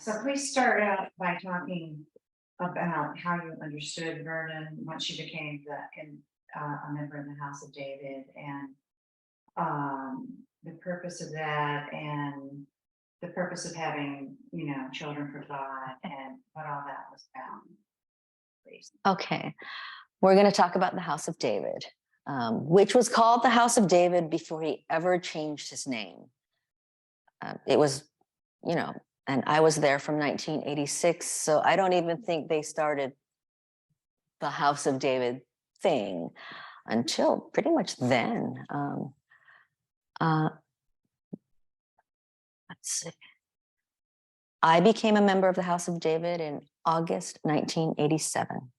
So please start out by talking about how you understood Vernon once you became a member of the House of David, and the purpose of that, and the purpose of having, children for God, and what all that was about. Please. Okay, we're going to talk about the House of David, which was called the House of David before he ever changed his name. It was, and I was there from 1986, so I don't even think they started the House of David thing until pretty much then. Let's see. I became a member of the House of David in August 1987.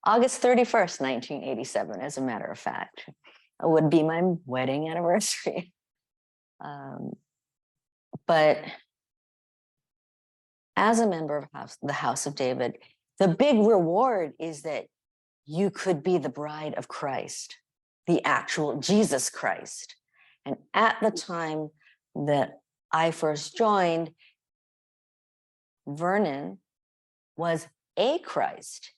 August 31st, 1987, as a matter of fact, would be my wedding anniversary. But as a member of the House of David, the big reward is that you could be the bride of Christ, the actual Jesus Christ. And at the time that I first joined, Vernon was a Christ,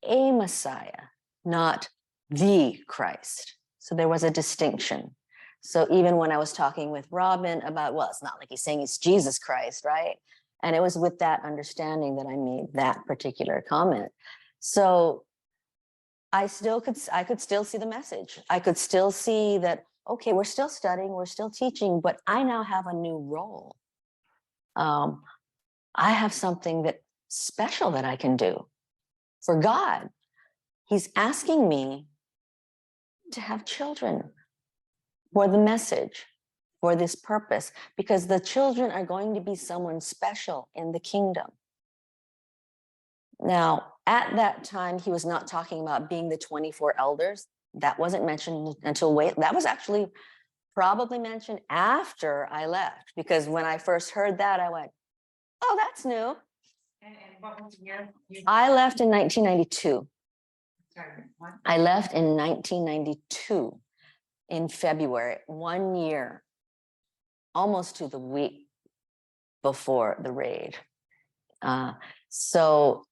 a Messiah, not the Christ. So there was a distinction. So even when I was talking with Robin about, well, it's not like he's saying it's Jesus Christ, right? And it was with that understanding that I made that particular comment. So I could still see the message. I could still see that, okay, we're still studying, we're still teaching, but I now have a new role. I have something that special that I can do for God. He's asking me to have children for the message, for this purpose, because the children are going to be someone special in the kingdom. Now, at that time, he was not talking about being the 24 elders. That wasn't mentioned until that was actually probably mentioned after I left, because when I first heard that, I went, oh, that's new. And what was the year? I left in 1992. Sorry, what? I left in 1992 in February, 1 year, almost to the week before the raid. So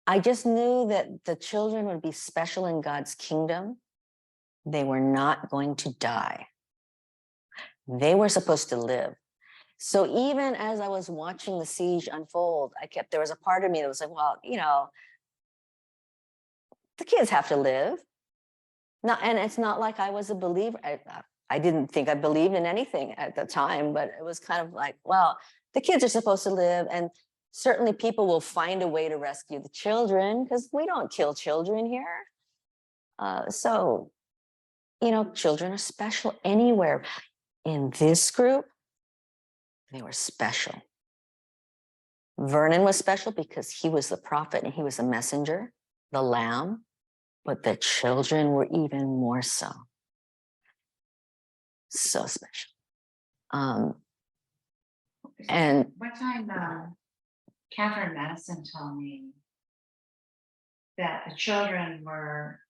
I just knew that the children would be special in God's kingdom. They were not going to die. They were supposed to live. So even as I was watching the siege unfold, there was a part of me that was like, well, the kids have to live. And it's not like I was a believer. I didn't think I believed in anything at the time, but it was kind of like, well, the kids are supposed to live, and certainly people will find a way to rescue the children, because we don't kill children here. So, children are special anywhere. In this group, they were special. Vernon was special because he was the prophet and he was a messenger, the lamb, but the children were even more so. So special. And one time, Catherine Madison told me that the children were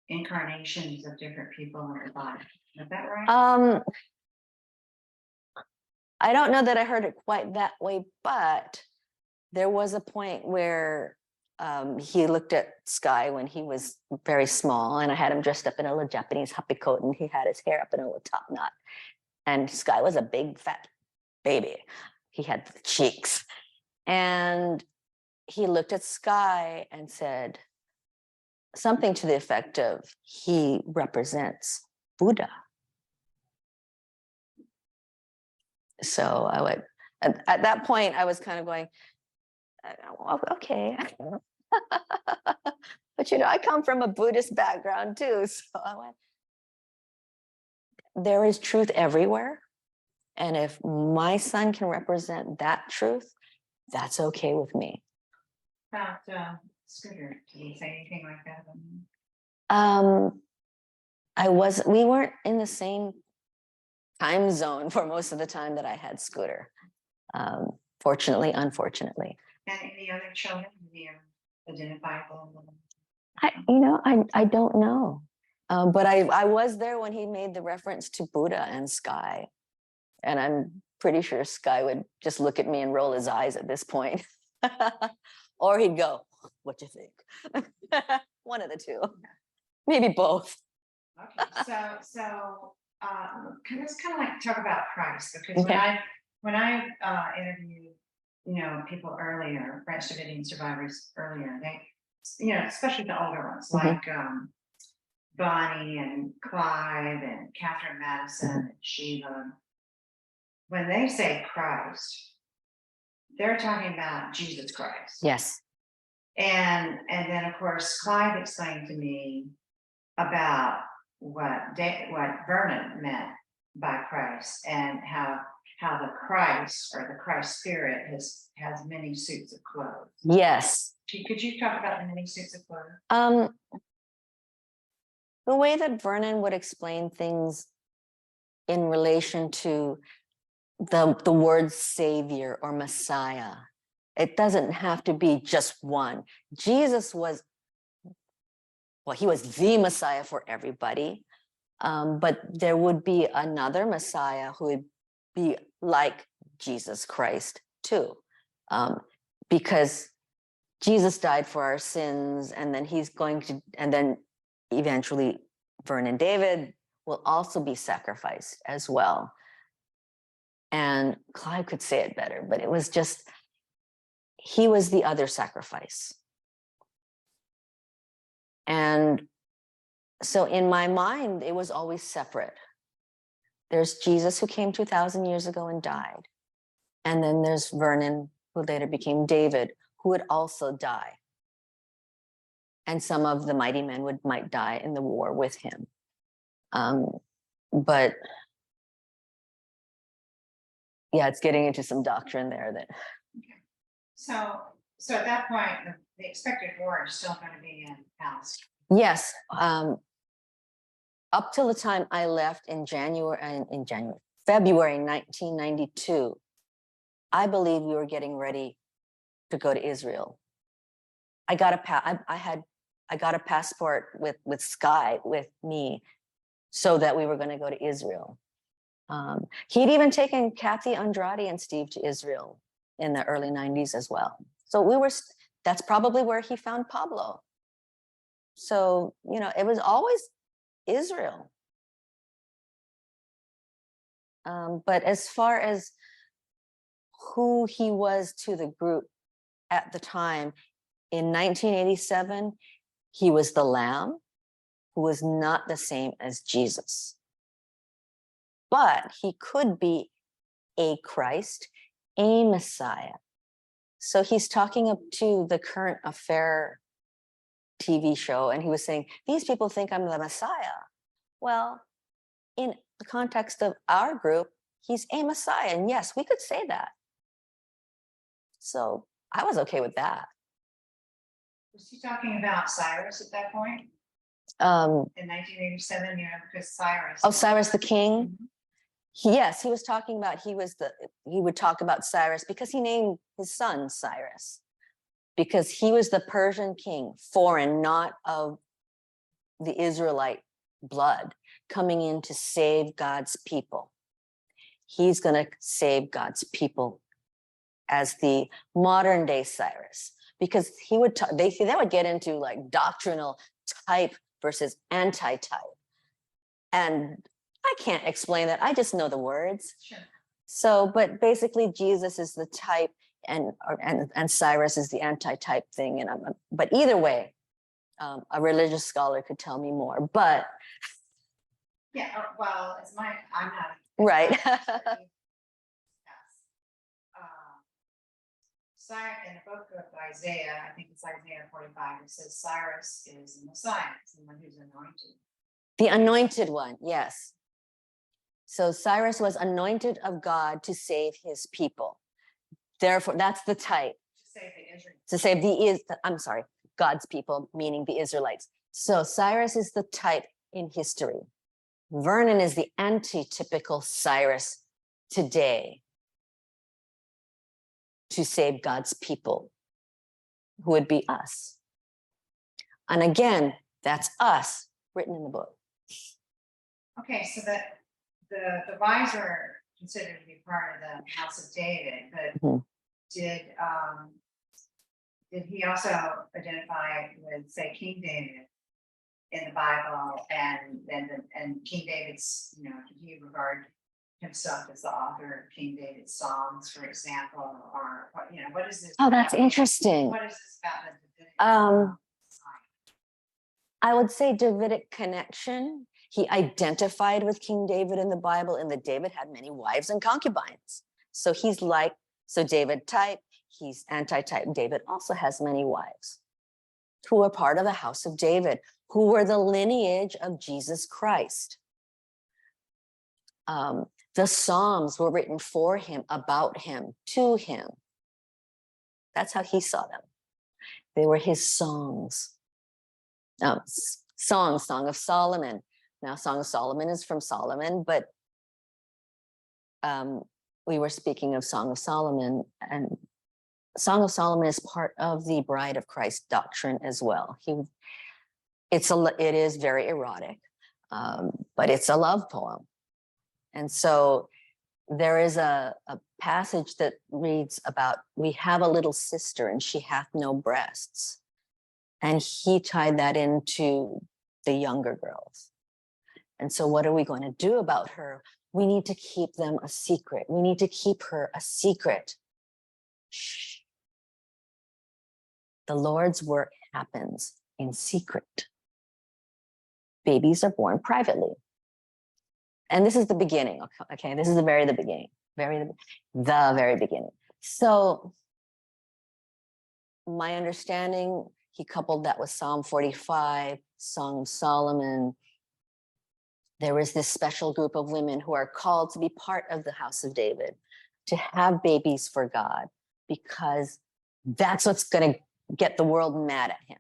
incarnations of different people in the body. Is that right? I don't know that I heard it quite that way, but there was a point where he looked at Sky when he was very small, and I had him dressed up in a little Japanese happy coat, and he had his hair up in a little top knot. And Sky was a big fat baby. He had the cheeks. And he looked at Sky and said something to the effect of, he represents Buddha. So I would, at that point, I was kind of going, okay. But I come from a Buddhist background too. So I went, there is truth everywhere. And if my son can represent that truth, that's okay with me. About Scooter, did he say anything like that? We weren't in the same time zone for most of the time that I had Scooter. Fortunately, unfortunately. And any other children identifiable? I don't know. But I was there when he made the reference to Buddha and Sky. And I'm pretty sure Sky would just look at me and roll his eyes at this point. Or he'd go, what do you think? One of the two, maybe both. Okay, so let's kind of like talk about Christ, because when I interviewed, people earlier, Branch Davidian survivors earlier, they, especially the older ones, like Bonnie and Clive and Catherine Madison and Sheila, when they say Christ, they're talking about Jesus Christ. Yes. And then of course Clive explained to me about what Vernon meant by Christ, and how the Christ, or the Christ spirit, has many suits of clothes. Yes. Could you talk about the many suits of clothes? The way that Vernon would explain things in relation to the word savior or Messiah, it doesn't have to be just one. Jesus was, well, he was the Messiah for everybody, but there would be another Messiah who would be like Jesus Christ too, because Jesus died for our sins, and then and then eventually Vernon David will also be sacrificed as well. And Clive could say it better, but it was just, he was the other sacrifice. And so in my mind, it was always separate. There's Jesus, who came 2,000 years ago and died. And then there's Vernon, who later became David, who would also die. And some of the mighty men might die in the war with him. But yeah, it's getting into some doctrine there that. Okay. So at that point, the expected war is still going to be in Palestine. Yes. Up till the time I left in February 1992, I believe we were getting ready to go to Israel. I got a passport with Sky with me, so that we were going to go to Israel. He'd even taken Kathy Andrade and Steve to Israel in the early 90s as well. So that's probably where he found Pablo. So, it was always Israel. But as far as who he was to the group at the time, in 1987, he was the Lamb, who was not the same as Jesus. But he could be a Christ, a Messiah. So he's talking up to the Current Affair TV show, and he was saying, these people think I'm the Messiah. Well, in the context of our group, he's a Messiah. And yes, we could say that. So I was okay with that. Was he talking about Cyrus at that point? In 1987, because Cyrus. Oh, Cyrus the king? Mm-hmm. Yes, he was talking about, he would talk about Cyrus because he named his son Cyrus, because he was the Persian king, foreign, not of the Israelite blood, coming in to save God's people. He's going to save God's people as the modern day Cyrus, because he would they would get into like doctrinal type versus antitype. And I can't explain that. I just know the words. Sure. So, but basically Jesus is the type and Cyrus is the antitype thing. But either way, a religious scholar could tell me more, but. Yeah, well, I'm not. Right. In the book of Isaiah, I think it's Isaiah 45, it says Cyrus is the Messiah, someone who's anointed. The anointed one, yes. So Cyrus was anointed of God to save his people. Therefore, that's the type. To save the Israelites. To save God's people, meaning the Israelites. So Cyrus is the type in history. Vernon is the antitypical Cyrus today, to save God's people, who would be us. And again, that's us, written in the book. Okay, so that the visor considered to be part of the House of David, but Mhm. did he also identify with, say, King David in the Bible, and King David's, did he regard himself as the author of King David's songs, for example, or what is this? Oh, that's interesting. What is this about the Davidic song? I would say Davidic connection. He identified with King David in the Bible, and that David had many wives and concubines. So David type, he's antitype. David also has many wives who are part of the house of David, who were the lineage of Jesus Christ. The Psalms were written for him, about him, to him. That's how he saw them. They were his songs. Song of Solomon. Now, Song of Solomon is from Solomon, but we were speaking of Song of Solomon, and Song of Solomon is part of the Bride of Christ doctrine as well. It is very erotic, but it's a love poem. And so there is a passage that reads about, we have a little sister and she hath no breasts. And he tied that into the younger girls. And so what are we going to do about her? We need to keep them a secret. We need to keep her a secret. Shh. The Lord's work happens in secret. Babies are born privately. And this is the beginning, okay? This is the very beginning. So my understanding, he coupled that with Psalm 45, Song of Solomon. There is this special group of women who are called to be part of the house of David, to have babies for God, because that's what's going to get the world mad at him.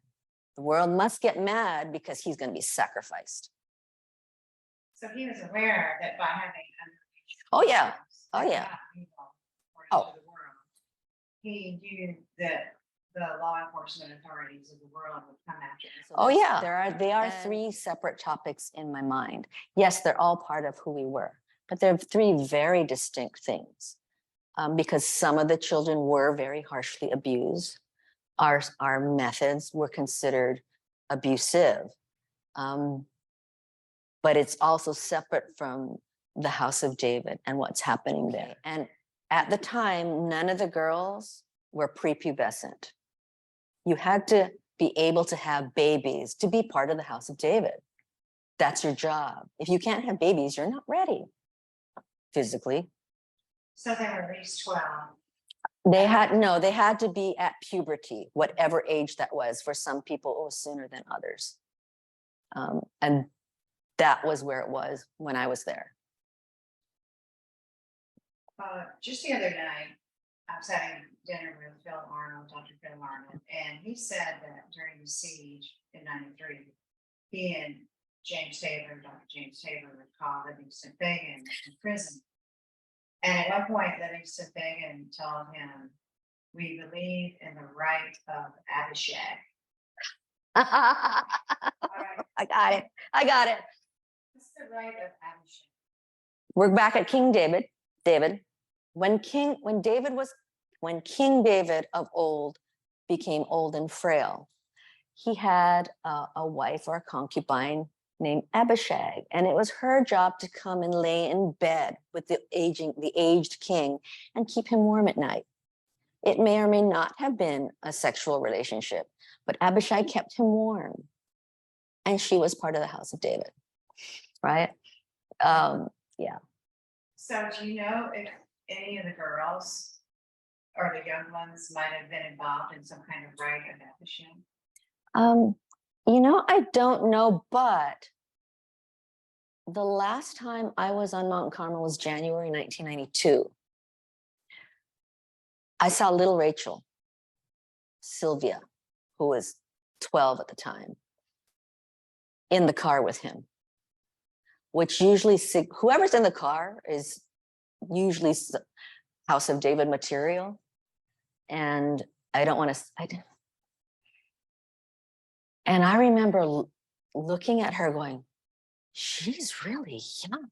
The world must get mad because he's going to be sacrificed. So he was aware that by having Oh yeah. He knew that the law enforcement authorities of the world would come after him. Oh yeah, they are three separate topics in my mind. Yes, they're all part of who we were, but they're three very distinct things, because some of the children were very harshly abused. Our methods were considered abusive, but it's also separate from the house of David and what's happening there. And at the time, none of the girls were prepubescent. You had to be able to have babies to be part of the house of David. That's your job. If you can't have babies, you're not ready physically. So they were at least 12. They had to be at puberty, whatever age that was. For some people, it was sooner than others. And that was where it was when I was there. Just the other night, I was having dinner with Dr. Phil Arnold, and he said that during the siege in '93, he and Dr. James Tabor, would call Livingston Fagan in prison. And at one point, Livingston Fagan told him, "We believe in the right of Abishag." Right. I got it. What's the right of Abishag? We're back at King David. When King David of old became old and frail, he had a wife or a concubine named Abishag, and it was her job to come and lay in bed with the aged king and keep him warm at night. It may or may not have been a sexual relationship, but Abishag kept him warm, and she was part of the house of David, right? Yeah. So do you know if any of the girls or the young ones might have been involved in some kind of rite of Abishag? I don't know, but the last time I was on Mount Carmel was January 1992. I saw little Rachel, Sylvia, who was 12 at the time, in the car with him, which usually, whoever's in the car is usually House of David material. And I don't want to, and I remember looking at her going, she's really young.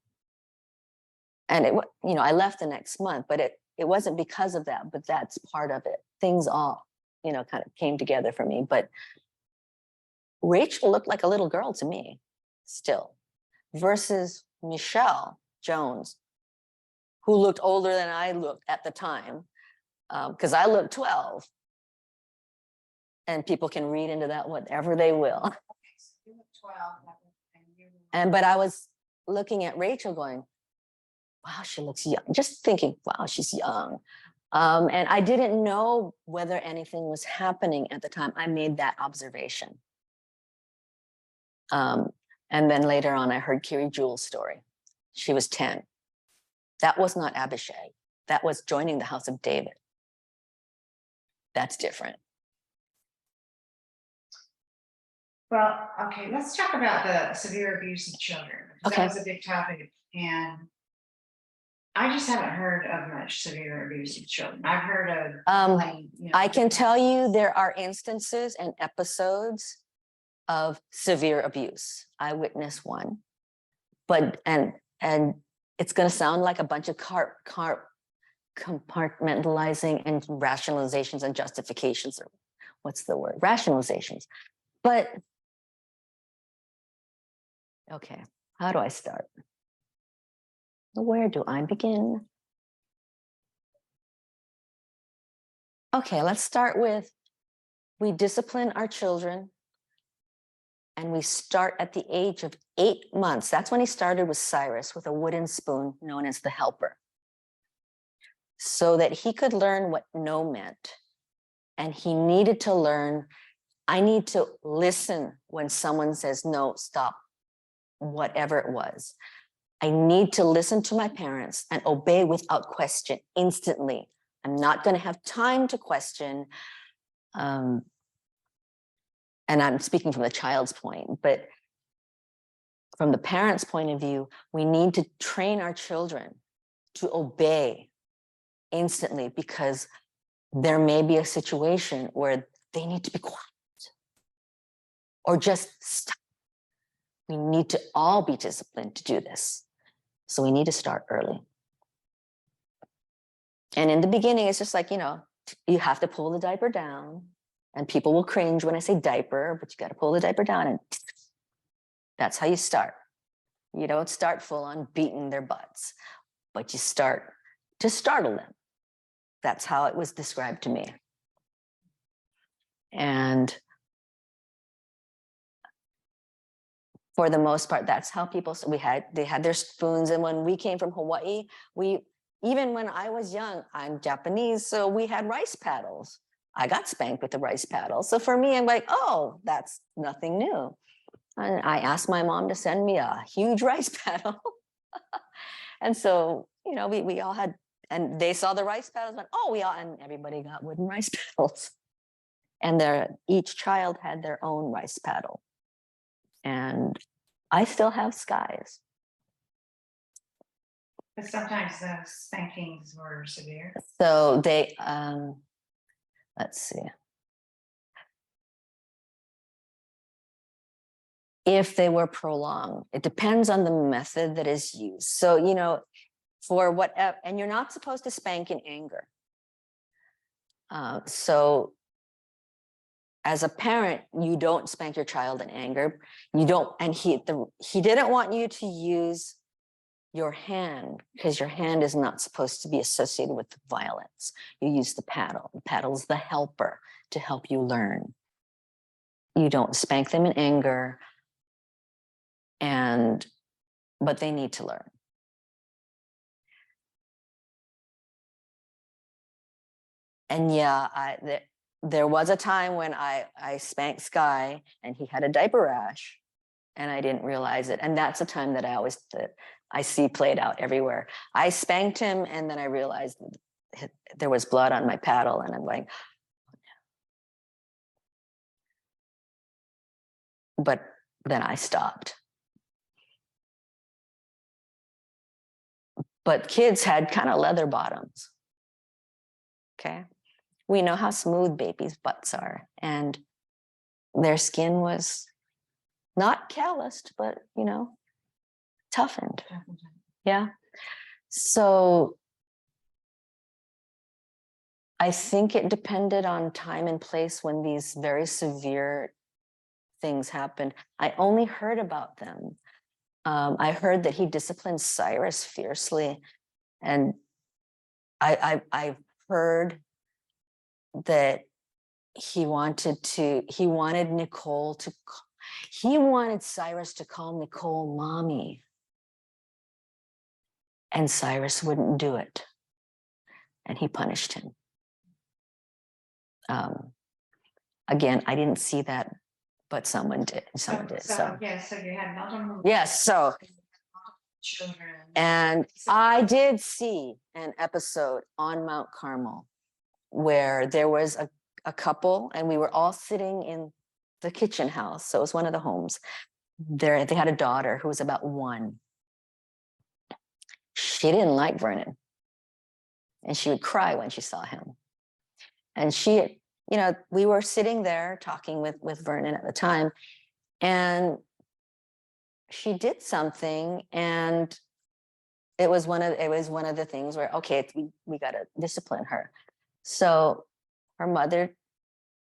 And I left the next month, but it wasn't because of that, but that's part of it. Things all, kind of came together for me. But Rachel looked like a little girl to me still, versus Michelle Jones, who looked older than I looked at the time, because I looked 12. And people can read into that whatever they will. You were 12. But I was looking at Rachel going, wow, she looks young. Just thinking, wow, she's young. And I didn't know whether anything was happening at the time. I made that observation. And then later on, I heard Kiri Jewel's story. She was 10. That was not Abishag. That was joining the house of David. That's different. Well, okay, let's talk about the severe abuse of children. Okay. That was a big topic. And I just haven't heard of much severe abuse of children. I've heard of I can tell you there are instances and episodes of severe abuse. I witnessed one, but and it's going to sound like a bunch of compartmentalizing and rationalizations and justifications, or what's the word? Rationalizations. But okay, how do I start? Where do I begin? Okay, let's start with, we discipline our children and we start at the age of 8 months. That's when he started with Cyrus, with a wooden spoon known as the helper, so that he could learn what no meant. And he needed to learn, I need to listen when someone says, no, stop, whatever it was. I need to listen to my parents and obey without question instantly. I'm not going to have time to question. And I'm speaking from the child's point, but from the parent's point of view, we need to train our children to obey instantly, because there may be a situation where they need to be quiet or just stop. We need to all be disciplined to do this. So we need to start early. And in the beginning, it's just like, you have to pull the diaper down, and people will cringe when I say diaper, but you got to pull the diaper down, and that's how you start. You don't start full on beating their butts, but you start to startle them. That's how it was described to me. And for the most part, that's how people, they had their spoons. And when we came from Hawaii, even when I was young, I'm Japanese, so we had rice paddles. I got spanked with the rice paddle. So for me, I'm like, oh, that's nothing new. And I asked my mom to send me a huge rice paddle. And so, we all had, and they saw the rice paddles, went, oh, and everybody got wooden rice paddles. And each child had their own rice paddle. And I still have skies. But sometimes the spankings were severe. So they, let's see. If they were prolonged, it depends on the method that is used. So, for whatever, and you're not supposed to spank in anger. So as a parent, you don't spank your child in anger. You don't, and he didn't want you to use your hand, because your hand is not supposed to be associated with violence. You use the paddle. The paddle is the helper to help you learn. You don't spank them in anger, but they need to learn. And yeah, there was a time when I spanked Sky and he had a diaper rash and I didn't realize it. And that's a time that I see played out everywhere. I spanked him and then I realized there was blood on my paddle, and I'm like, but then I stopped. But kids had kind of leather bottoms. Okay. We know how smooth babies' butts are, and their skin was not calloused, but, toughened. Yeah. So I think it depended on time and place when these very severe things happened. I only heard about them. I heard that he disciplined Cyrus fiercely, and I've heard that he wanted Nicole to, he wanted Cyrus to call Nicole mommy, and Cyrus wouldn't do it, and he punished him. Again, I didn't see that, but someone did. Someone did. So yeah, so you had multiple. Yes, so Children. and I did see an episode on Mount Carmel where there was a couple, and we were all sitting in the kitchen house. So it was one of the homes. They had a daughter who was about 1. She didn't like Vernon, and she would cry when she saw him. And she, we were sitting there talking with Vernon at the time, and she did something, and it was one of the things where, okay, we got to discipline her. So her mother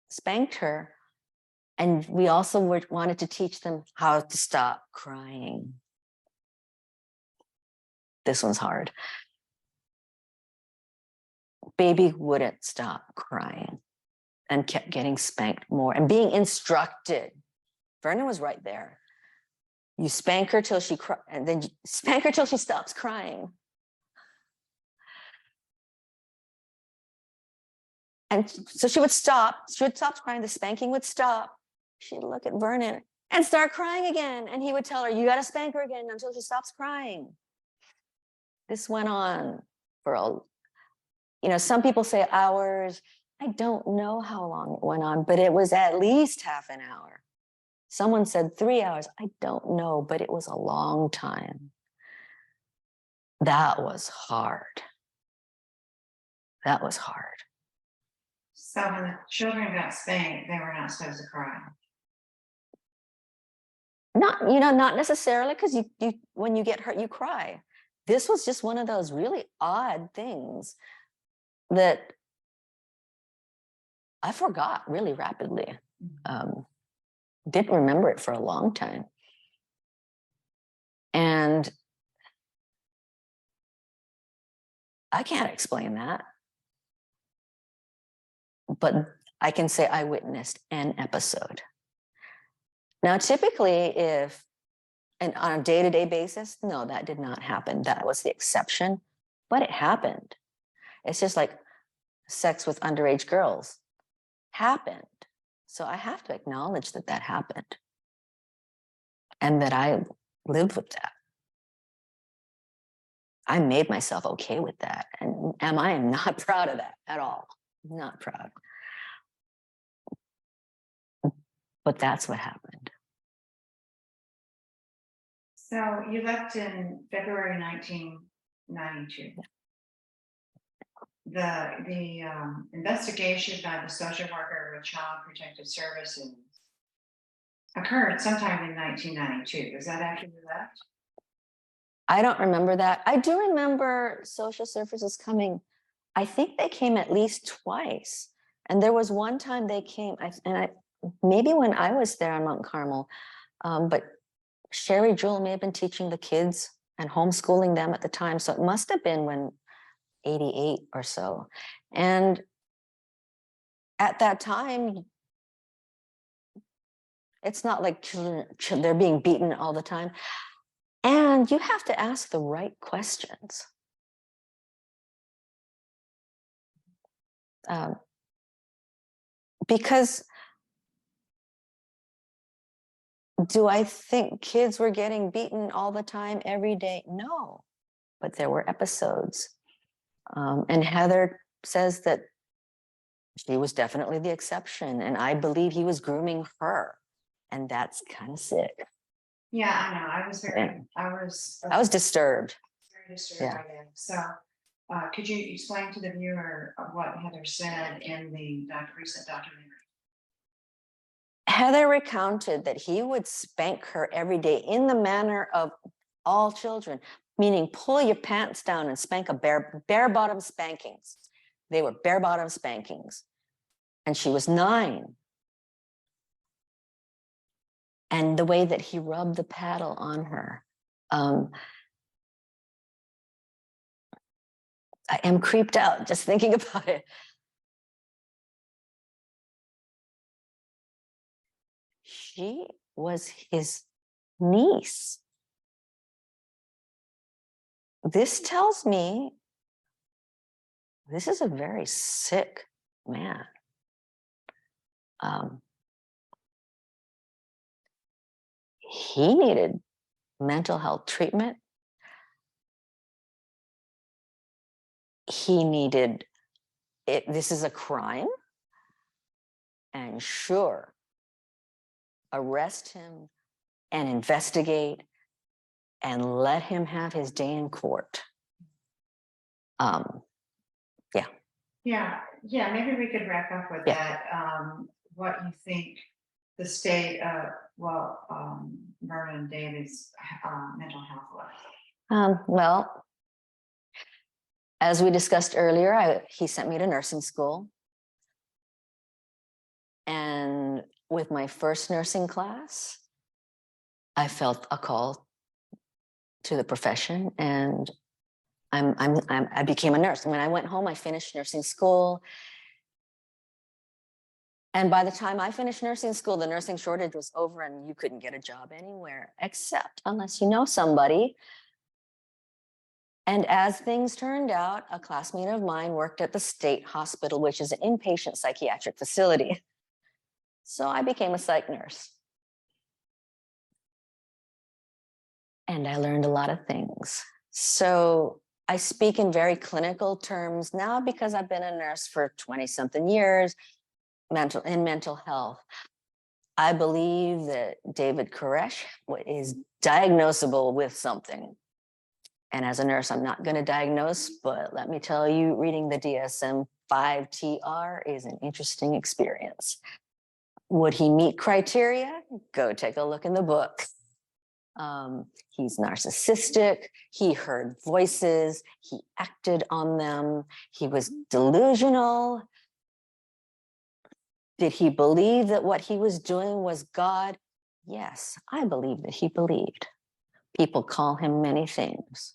spanked her, and we also wanted to teach them how to stop crying. This one's hard. Baby wouldn't stop crying and kept getting spanked more and being instructed. Vernon was right there. You spank her till she cries, and then you spank her till she stops crying. And so she would stop crying, the spanking would stop. She'd look at Vernon and start crying again. And he would tell her, you got to spank her again until she stops crying. This went on for some people say hours. I don't know how long it went on, but it was at least half an hour. Someone said 3 hours. I don't know, but it was a long time. That was hard. That was hard. So when the children got spanked, they were not supposed to cry. Not necessarily, because you when you get hurt, you cry. This was just one of those really odd things that I forgot really rapidly. Didn't remember it for a long time. And I can't explain that. But I can say I witnessed an episode. Now, typically, and on a day-to-day basis, no, that did not happen. That was the exception, but it happened. It's just like sex with underage girls happened. So I have to acknowledge that happened and that I lived with that. I made myself okay with that. And I am not proud of that at all. Not proud. But that's what happened. So you left in February 1992. The investigation by the social worker with Child Protective Services occurred sometime in 1992. Is that after you left? I don't remember that. I do remember social services coming. I think they came at least twice. And there was one time they came, maybe when I was there on Mount Carmel, but Sherry Jewell may have been teaching the kids and homeschooling them at the time. So it must have been when 88 or so. And at that time, it's not like children, they're being beaten all the time. And you have to ask the right questions. Because do I think kids were getting beaten all the time, every day? No, but there were episodes. And Heather says that she was definitely the exception. And I believe he was grooming her. And that's kind of sick. Yeah, I know. I was disturbed. Very disturbed by that. So could you explain to the viewer what Heather said in the recent documentary? Heather recounted that he would spank her every day in the manner of all children, meaning pull your pants down and spank a bare bottom spankings. They were bare bottom spankings. And she was 9. And the way that he rubbed the paddle on her. I am creeped out just thinking about it. She was his niece. This tells me this is a very sick man. He needed mental health treatment. He needed it. This is a crime. And sure, arrest him and investigate and let him have his day in court. Yeah, maybe we could wrap up with that. What you think the state of, Vernon David's mental health was? Well, as we discussed earlier, he sent me to nursing school. And with my first nursing class, I felt a call to the profession, and I became a nurse. When I went home, I finished nursing school. And by the time I finished nursing school, the nursing shortage was over and you couldn't get a job anywhere, except unless you know somebody. And as things turned out, a classmate of mine worked at the state hospital, which is an inpatient psychiatric facility. So I became a psych nurse. And I learned a lot of things. So I speak in very clinical terms now because I've been a nurse for 20-something years in mental health. I believe that David Koresh is diagnosable with something. And as a nurse, I'm not going to diagnose, but let me tell you, reading the DSM-5 TR is an interesting experience. Would he meet criteria? Go take a look in the book. He's narcissistic. He heard voices. He acted on them. He was delusional. Did he believe that what he was doing was God? Yes, I believe that he believed. People call him many things.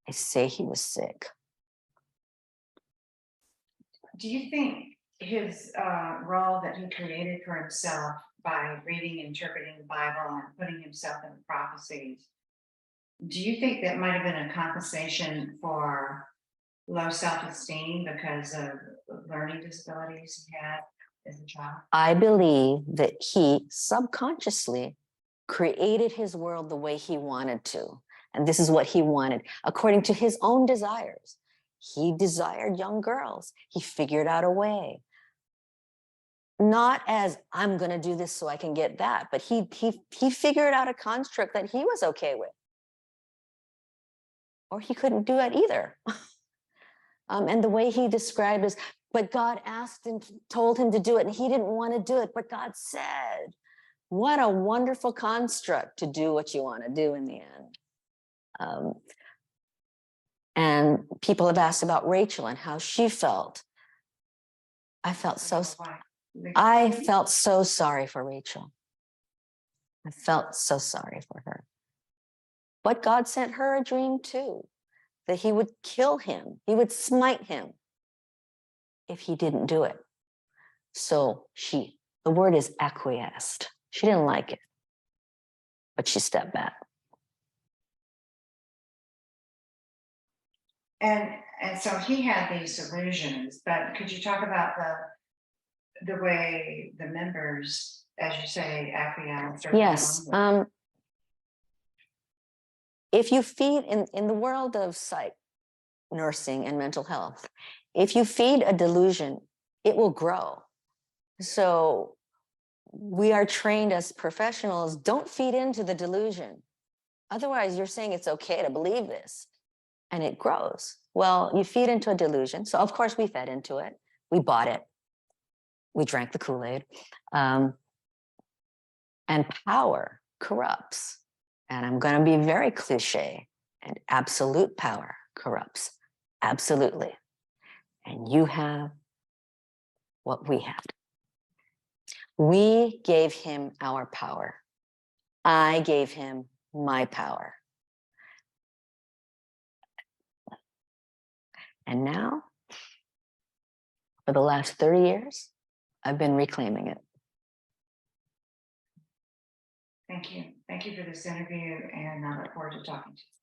I say he was sick. Do you think his role that he created for himself by reading and interpreting the Bible and putting himself in the prophecies, do you think that might have been a compensation for low self-esteem because of learning disabilities he had as a child? I believe that he subconsciously created his world the way he wanted to. And this is what he wanted, according to his own desires. He desired young girls. He figured out a way. Not as, I'm going to do this so I can get that, but he figured out a construct that he was okay with. Or he couldn't do it either. And the way he described is, but God asked him, told him to do it, and he didn't want to do it, but God said. What a wonderful construct to do what you want to do in the end. And people have asked about Rachel and how she felt. I felt so sorry for Rachel. I felt so sorry for her. But God sent her a dream too, that he would kill him. He would smite him if he didn't do it. So the word is acquiesced. She didn't like it, but she stepped back. And so he had these illusions, but could you talk about the way the members, as you say, acquiesced? Yes. If you feed in the world of psych, nursing, and mental health, if you feed a delusion, it will grow. So we are trained as professionals, don't feed into the delusion. Otherwise, you're saying it's okay to believe this, and it grows. Well, you feed into a delusion. So of course we fed into it. We bought it. We drank the Kool-Aid. And power corrupts. And I'm going to be very cliche And absolute power corrupts absolutely. And you have what we had. We gave him our power. I gave him my power. And now, for the last 30 years, I've been reclaiming it. Thank you. Thank you for this interview, and I look forward to talking to you.